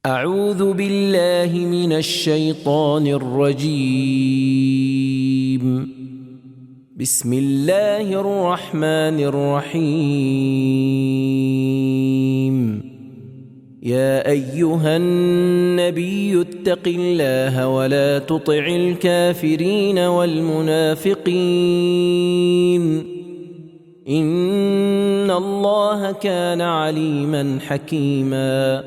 أعوذ بالله من الشيطان الرجيم. بسم الله الرحمن الرحيم. يا أيها النبي اتق الله ولا تطع الكافرين والمنافقين إن الله كان عليما حكيما.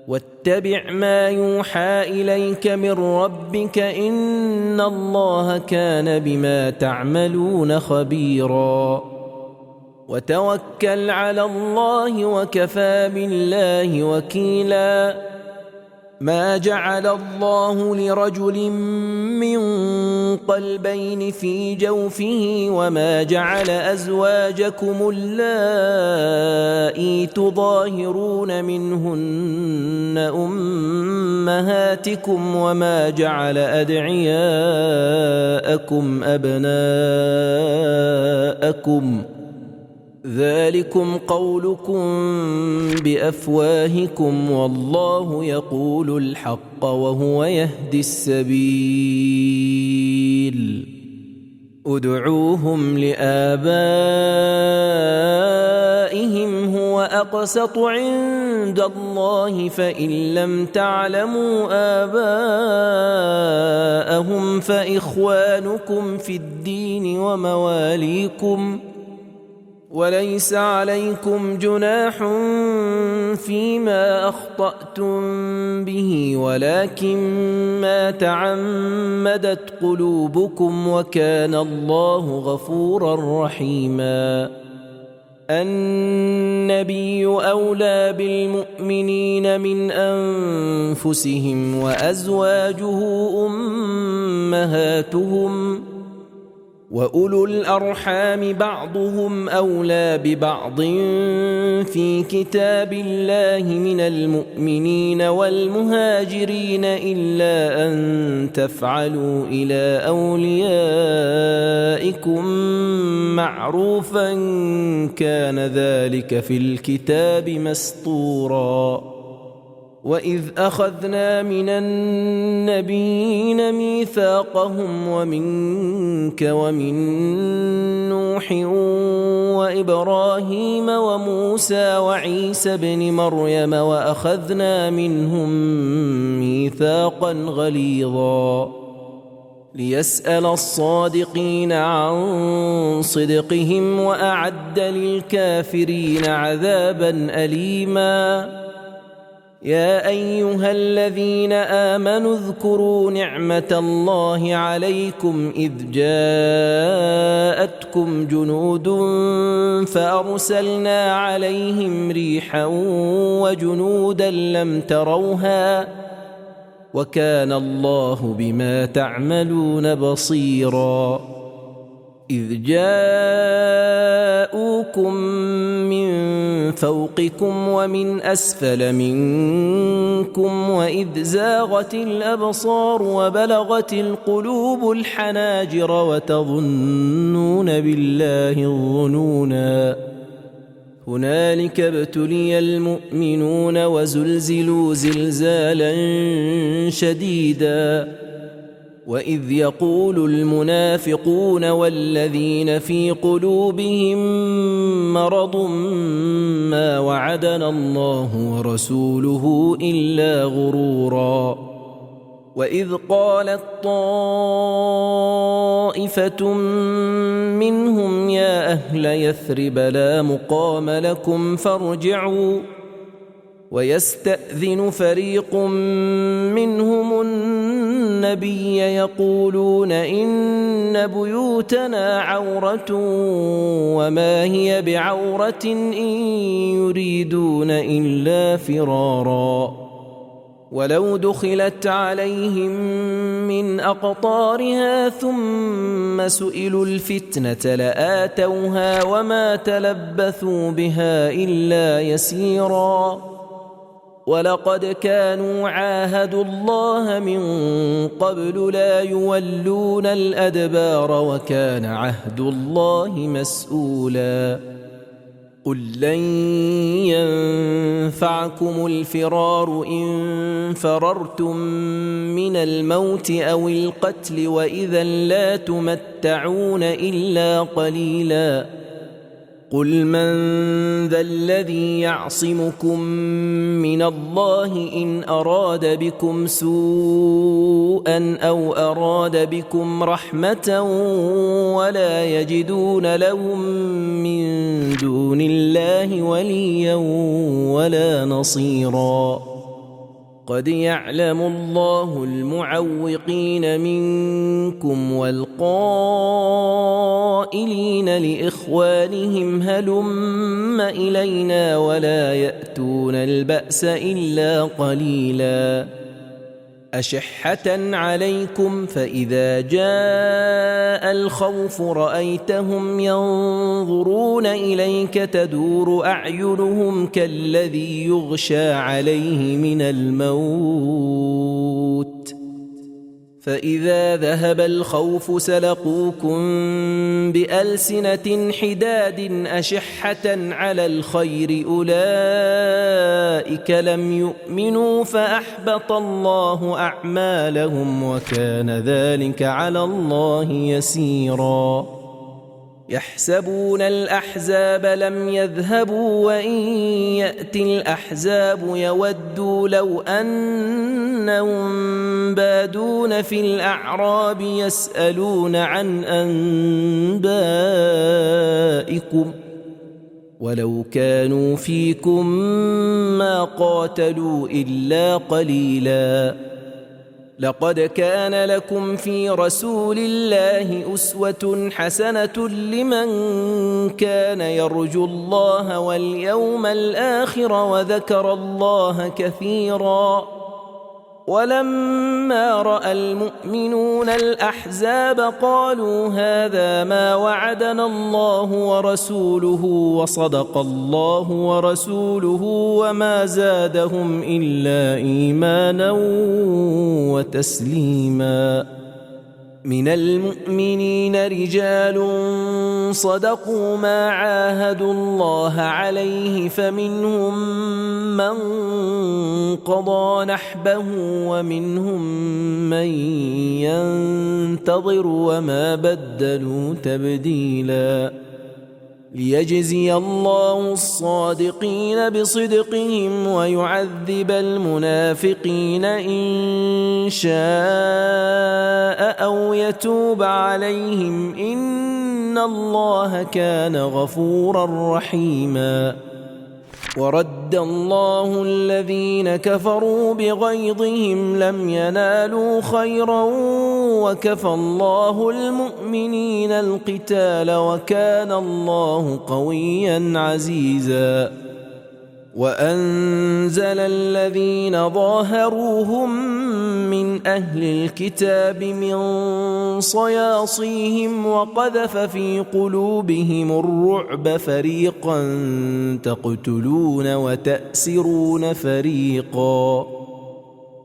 واتبع ما يوحى إليك من ربك إن الله كان بما تعملون خبيرا. وتوكل على الله وكفى بالله وكيلا. ما جعل الله لرجل من قلبين في جوفه وما جعل أزواجكم اللائي تظاهرون منهن أمهاتكم وما جعل أدعياءكم أبناءكم ذلكم قولكم بأفواهكم والله يقول الحق وهو يهدي السبيل. ادعوهم لآبائهم هو أقسط عند الله فإن لم تعلموا آباءهم فإخوانكم في الدين ومواليكم وليس عليكم جناح فيما أخطأتم به ولكن ما تعمدت قلوبكم وكان الله غفورا رحيما. النبي أولى بالمؤمنين من أنفسهم وأزواجه أمهاتهم وأولو الأرحام بعضهم أولى ببعض في كتاب الله من المؤمنين والمهاجرين إلا أن تفعلوا إلى أوليائكم معروفا كان ذلك في الكتاب مسطورا. وإذ أخذنا من النبيين ميثاقهم ومنك ومن نوح وإبراهيم وموسى وعيسى ابن مريم وأخذنا منهم ميثاقا غليظا ليسأل الصادقين عن صدقهم وأعد للكافرين عذابا أليما. يا أيها الذين آمنوا اذكروا نعمة الله عليكم إذ جاءتكم جنود فأرسلنا عليهم ريحا وجنودا لم تروها وكان الله بما تعملون بصيرا. إذ جاءوكم من فوقكم ومن أسفل منكم وإذ زاغت الأبصار وبلغت القلوب الحناجر وتظنون بالله الظنونا. هنالك ابتلي المؤمنون وزلزلوا زلزالا شديدا. وإذ يقول المنافقون والذين في قلوبهم مرض ما وعدنا الله ورسوله إلا غرورا. وإذ قالت طائفة منهم يا أهل يثرب لا مقام لكم فارجعوا ويستأذن فريق منهم النبي يقولون إن بيوتنا عورة وما هي بعورة إن يريدون إلا فرارا. ولو دخلت عليهم من أقطارها ثم سئلوا الفتنة لآتوها وما تلبثوا بها إلا يسيرا. ولقد كانوا عاهدوا الله من قبل لا يولون الأدبار وكان عهد الله مسؤولا. قل لن ينفعكم الفرار إن فررتم من الموت أو القتل وإذا لا تمتعون إلا قليلا قل من ذا الذي يعصمكم من الله إن أراد بكم سوءا أو أراد بكم رحمة ولا يجدون لهم من دون الله وليا ولا نصيرا قد يعلم الله المعوقين منكم والقائلين لإخوانهم هلم إلينا ولا يأتون البأس إلا قليلا أشحة عليكم فإذا جاء الخوف رأيتهم ينظرون إليك تدور أعينهم كالذي يغشى عليه من الموت فإذا ذهب الخوف سلقوكم بألسنة حداد أشحة على الخير أولئك لم يؤمنوا فأحبط الله أعمالهم وكان ذلك على الله يسيرا يحسبون الأحزاب لم يذهبوا وإن يأتي الأحزاب يودوا لو أنهم بادون في الأعراب يسألون عن أنبائكم ولو كانوا فيكم ما قاتلوا إلا قليلا لقد كان لكم في رسول الله أسوة حسنة لمن كان يرجو الله واليوم الآخر وذكر الله كثيرا ولما رأى المؤمنون الأحزاب قالوا هذا ما وعدنا الله ورسوله وصدق الله ورسوله وما زادهم إلا إيمانا وتسليما من المؤمنين رجال صدقوا ما عاهدوا الله عليه فمنهم من قضى نحبه ومنهم من ينتظر وما بدلوا تبديلا ليجزي الله الصادقين بصدقهم ويعذب المنافقين إن شاء أو يتوب عليهم إن الله كان غفورا رحيما ورد الله الذين كفروا بغيظهم لم ينالوا خيرا وكفى الله المؤمنين القتال وكان الله قويا عزيزا وأنزل الذين ظاهروهم من أهل الكتاب من صياصيهم وقذف في قلوبهم الرعب فريقا تقتلون وتأسرون فريقا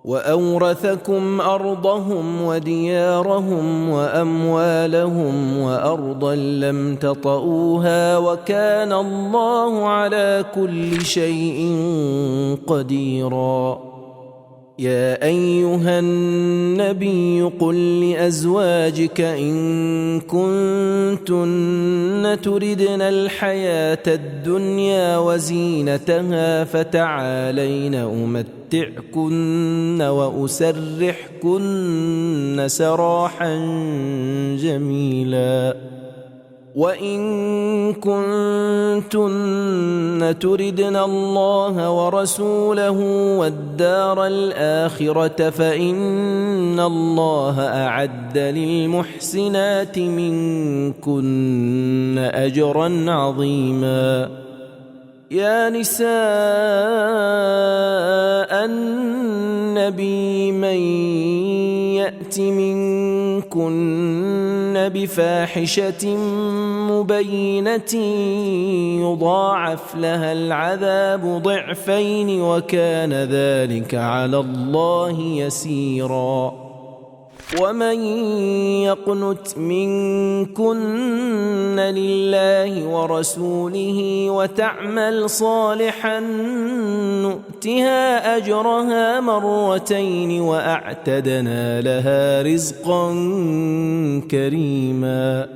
وأورثكم أرضهم وديارهم وأموالهم وأرضا لم تطئوها وكان الله على كل شيء قديرا يا أيها النبي قل لأزواجك إن كنتن تردن الحياة الدنيا وزينتها فتعالين أمتعكن وأسرحكن سراحا جميلا وإن كنتن تردن الله ورسوله والدار الآخرة فإن الله أعد للمحسنات منكن أجرا عظيما يا نساء النبي من يأت منكن بفاحشة مبينة يضاعف لها العذاب ضعفين وكان ذلك على الله يسيرا ومن يقنت منكن لله ورسوله وتعمل صالحا نؤتها أجرها مرتين وأعتدنا لها رزقا كريما.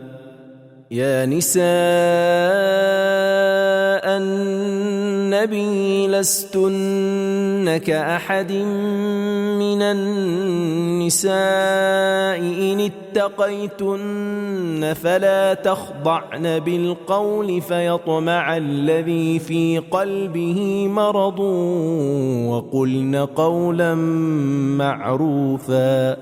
يا نساء النبي لستن كأحد من النساء إن اتقيتن فلا تخضعن بالقول فيطمع الذي في قلبه مرض وقلن قولا معروفا.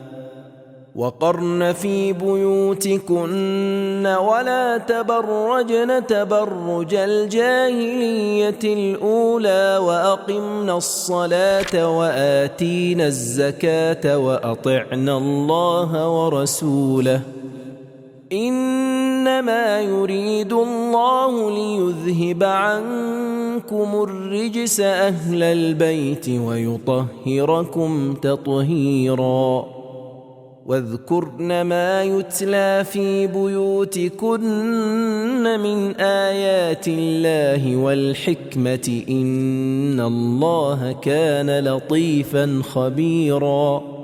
وقرن في بيوتكن ولا تبرجن تبرج الجاهلية الأولى وأقمن الصلاة وآتينا الزكاة وأطعنا الله ورسوله إنما يريد الله ليذهب عنكم الرجس أهل البيت ويطهركم تطهيرا. واذكرن ما يتلى في بيوتكن من آيات الله والحكمة إن الله كان لطيفا خبيرا.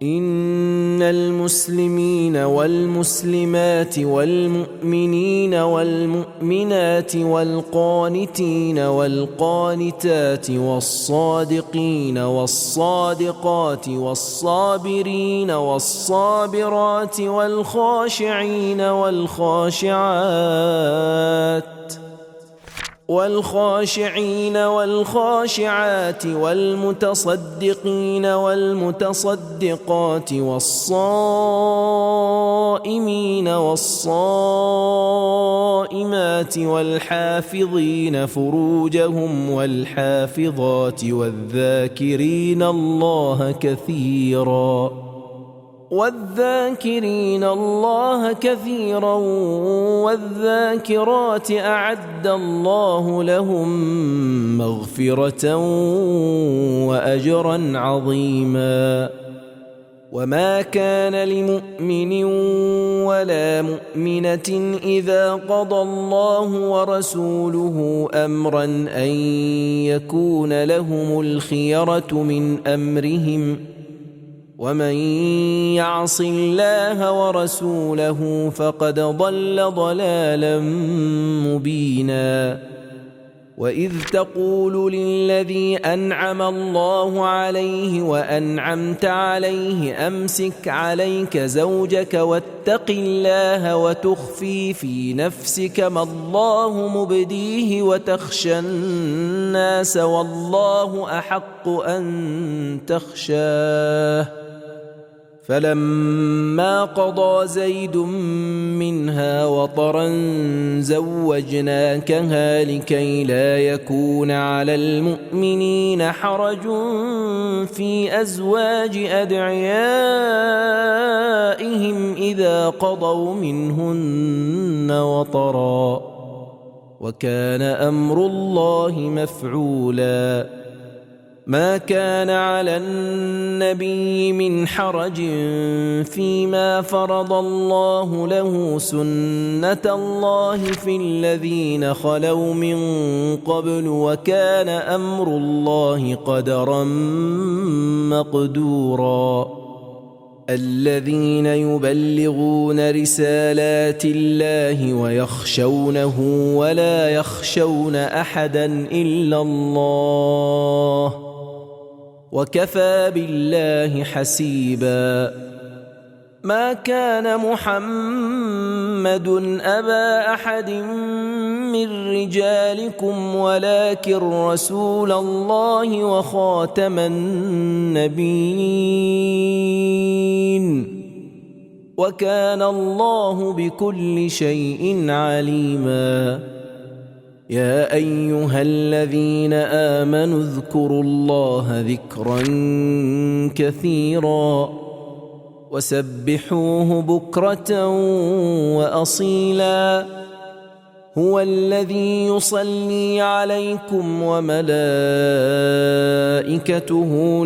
إن المسلمين والمسلمات والمؤمنين والمؤمنات والقانتين والقانتات والصادقين والصادقات والصابرين والصابرات والخاشعين والخاشعات والمتصدقين والمتصدقات والصائمين والصائمات والحافظين فروجهم والحافظات والذاكرين الله كثيرا والذاكرات أعد الله لهم مغفرة وأجرا عظيما. وما كان لمؤمن ولا مؤمنة إذا قضى الله ورسوله أمرا أن يكون لهم الخيرة من أمرهم ومن يعص الله ورسوله فقد ضل ضلالا مبينا. وإذ تقول للذي أنعم الله عليه وأنعمت عليه أمسك عليك زوجك واتق الله وتخفي في نفسك ما الله مبديه وتخشى الناس والله أحق أن تخشاه. فلما قضى زيد منها وطرا زوجناكها لكي لا يكون على المؤمنين حرج في أزواج أدعيائهم إذا قضوا منهن وطرا وكان أمر الله مفعولا. ما كان على النبي من حرج فيما فرض الله له سنة الله في الذين خلوا من قبل وكان أمر الله قدرا مقدورا. الذين يبلغون رسالات الله ويخشونه ولا يخشون أحدا إلا الله وكفى بالله حسيبا. ما كان محمد أبا أحد من رجالكم ولكن رسول الله وخاتم النبيين وكان الله بكل شيء عليما. يا أيها الذين آمنوا اذكروا الله ذكرا كثيرا وسبحوه بكرة وأصيلا هو الذي يصلي عليكم وملائكته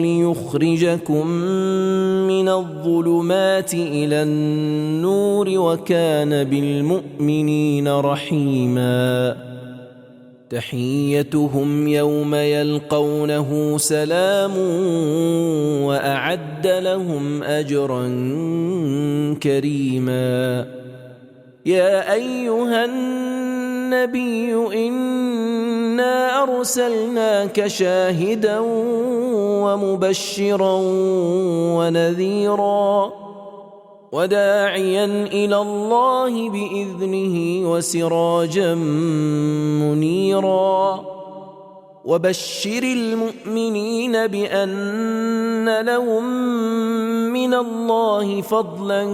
ليخرجكم من الظلمات إلى النور وكان بالمؤمنين رحيما تحيتهم يوم يلقونه سلام وأعد لهم أجرا كريما يا أيها النبي إنا أرسلناك شاهدا ومبشرا ونذيرا وداعيا إلى الله بإذنه وسراجا منيرا وبشر المؤمنين بأن لهم من الله فضلا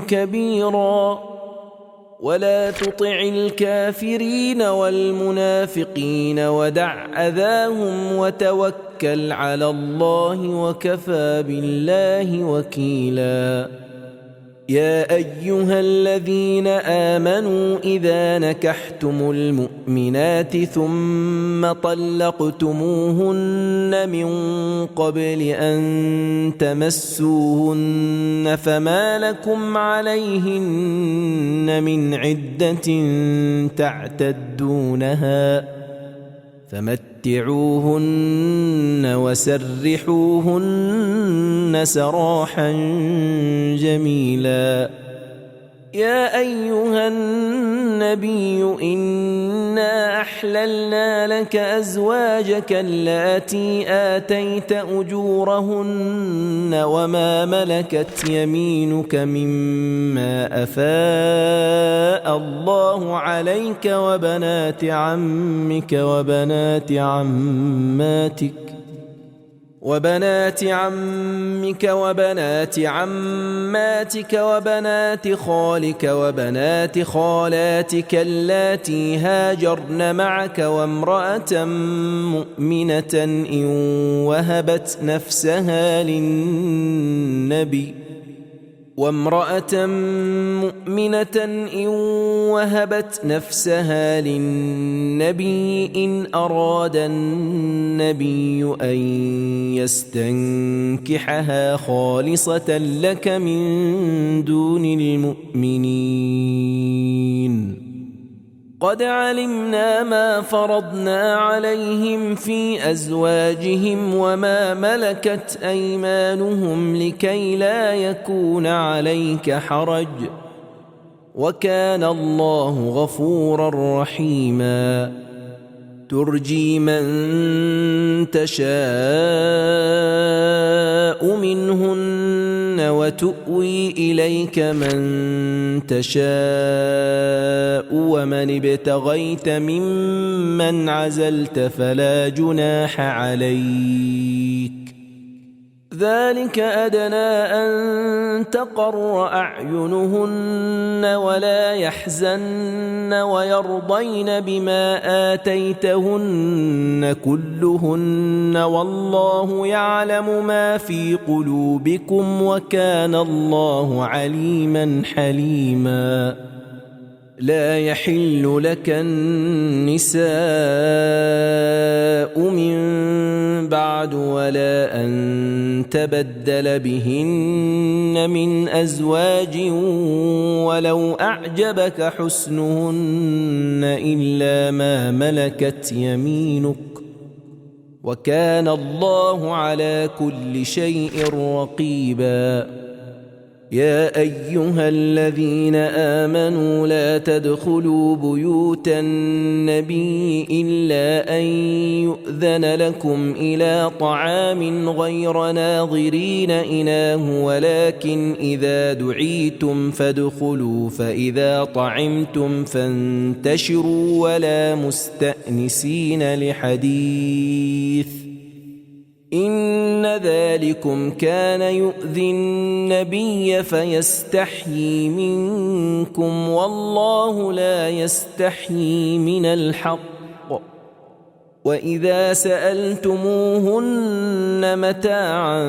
كبيرا ولا تطع الكافرين والمنافقين ودع أذاهم وتوكل على الله وكفى بالله وكيلا يا أيها الذين آمنوا إذا نكحتم المؤمنات ثم طلقتموهن من قبل أن تمسوهن فما لكم عليهن من عدة تعتدونها فمتعوهن وسرحوهن سراحا جميلا يا أيها النبي إنا أحللنا لك أزواجك اللاتي آتيت أجورهن وما ملكت يمينك مما أفاء الله عليك وبنات عمك وبنات عماتك وبنات خالك وبنات خالاتك اللاتي هاجرن معك وامرأة مؤمنة إن وهبت نفسها للنبي إن أراد النبي أن يستنكحها خالصة لك من دون المؤمنين قد علمنا ما فرضنا عليهم في أزواجهم وما ملكت أيمانهم لكي لا يكون عليك حرج وكان الله غفورا رحيما ترجي من تشاء منهن وتؤوي إليك من تشاء ومن ابتغيت ممن عزلت فلا جناح عليك ذلك أدنى أن تقر أعينهن ولا يحزن ويرضين بما آتيتهن كلهن والله يعلم ما في قلوبكم وكان الله عليما حليما لا يحل لك النساء من بعد ولا أن تبدل بهن من أزواج ولو أعجبك حسنهن إلا ما ملكت يمينك وكان الله على كل شيء رقيبا يا أيها الذين آمنوا لا تدخلوا بيوت النبي إلا أن يؤذن لكم إلى طعام غير ناظرين إناه ولكن إذا دعيتم فادخلوا فإذا طعمتم فانتشروا ولا مستأنسين لحديث إن ذلكم كان يؤذي النبي فيستحيي منكم والله لا يستحيي من الحق وإذا سألتموهن متاعا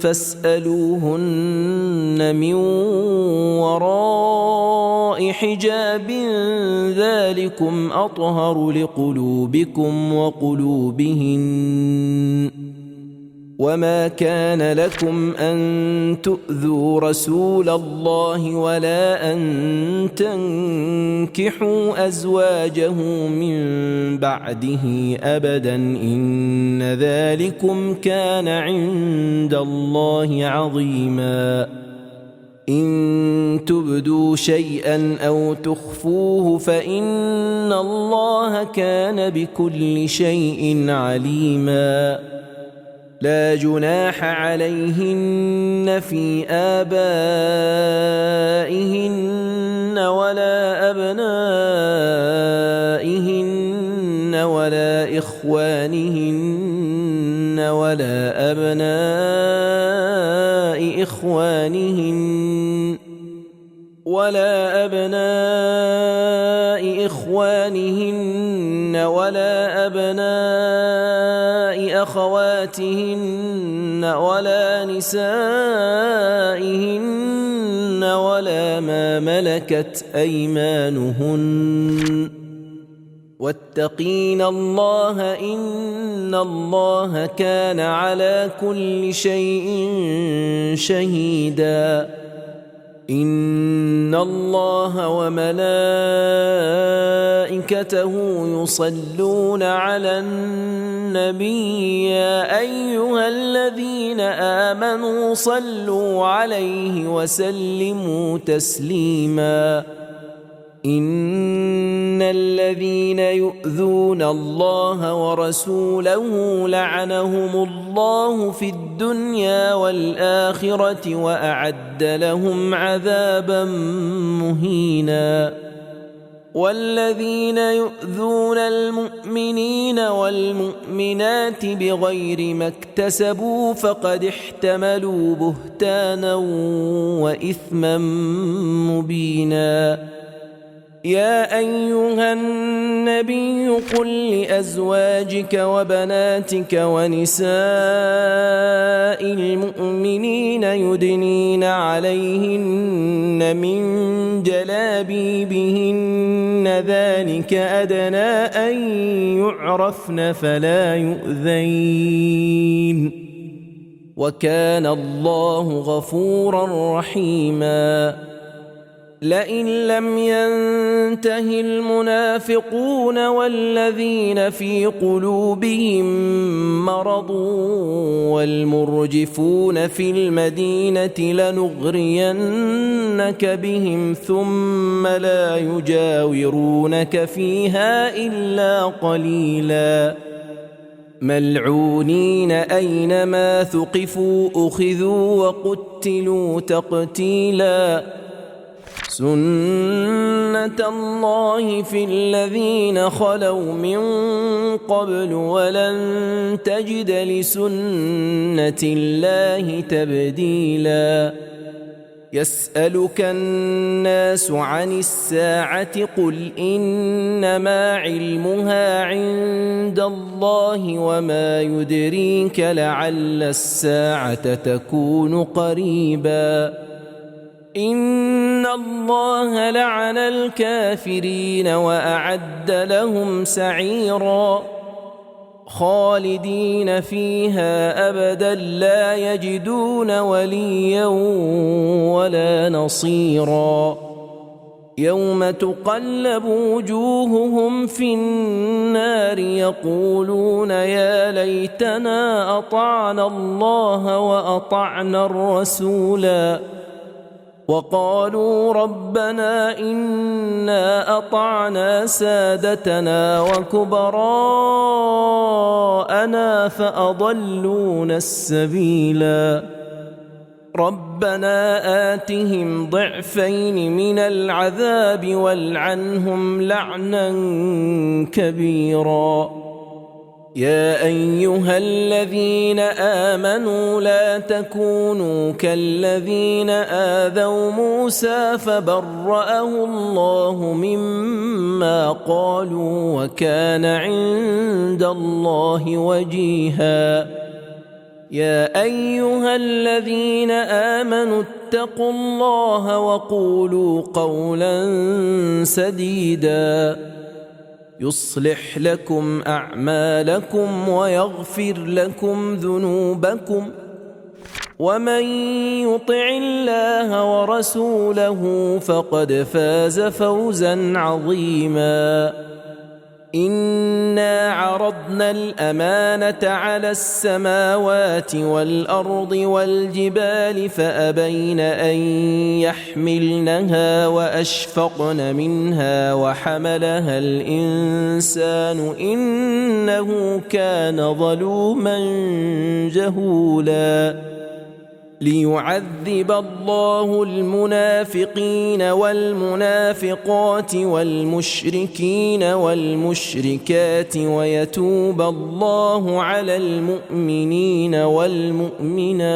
فاسألوهن من وراء حجاب ذلكم أطهر لقلوبكم وقلوبهن وما كان لكم أن تؤذوا رسول الله ولا أن تنكحوا أزواجه من بعده أبدا إن ذلكم كان عند الله عظيما إن تبدوا شيئا أو تخفوه فإن الله كان بكل شيء عليما لا جناح عليهن في آبائهن ولا أبنائهن ولا إخوانهن ولا أبناء إخوانهن ولا أبناء أخواتهن ولا نسائهن ولا ما ملكت أيمانهن واتقين الله إن الله كان على كل شيء شهيدا إن الله وملائكته يصلون على النبي يا أيها الذين آمنوا صلوا عليه وسلموا تسليما إن الذين يؤذون الله ورسوله لعنهم الله في الدنيا والآخرة وأعد لهم عذابا مهينا والذين يؤذون المؤمنين والمؤمنات بغير ما اكتسبوا فقد احتملوا بهتانا وإثما مبينا يا أيها النبي قل لأزواجك وبناتك ونساء المؤمنين يدنين عليهن من جلابيبهن ذلك أدنى أن يعرفن فلا يؤذين وكان الله غفورا رحيما لئن لم ينته المنافقون والذين في قلوبهم مرض والمرجفون في المدينة لنغرينك بهم ثم لا يجاورونك فيها إلا قليلا ملعونين أينما ثقفوا أخذوا وقتلوا تقتيلا سنة الله في الذين خلوا من قبل ولن تجد لسنة الله تبديلا يسألك الناس عن الساعة قل إنما علمها عند الله وما يدريك لعل الساعة تكون قريبا إن الله لعن الكافرين وأعد لهم سعيرا خالدين فيها أبدا لا يجدون وليا ولا نصيرا يوم تقلب وجوههم في النار يقولون يا ليتنا أطعنا الله وأطعنا الرسولا وقالوا ربنا إنا أطعنا سادتنا وكبراءنا فأضلونا السبيلا ربنا آتهم ضعفين من العذاب والعنهم لعنا كبيرا يا أيها الذين آمنوا لا تكونوا كالذين آذوا موسى فبرأه الله مما قالوا وكان عند الله وجيها يا أيها الذين آمنوا اتقوا الله وقولوا قولا سديدا يصلح لكم أعمالكم ويغفر لكم ذنوبكم ومن يطع الله ورسوله فقد فاز فوزا عظيما إنا عرضنا الأمانة على السماوات والأرض والجبال فأبين أن يحملنها وأشفقن منها وحملها الإنسان إنه كان ظلوما جهولا ليعذب الله المنافقين والمنافقات والمشركين والمشركات ويتوب الله على المؤمنين والمؤمنات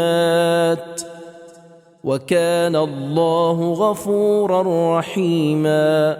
وكان الله غفورا رحيما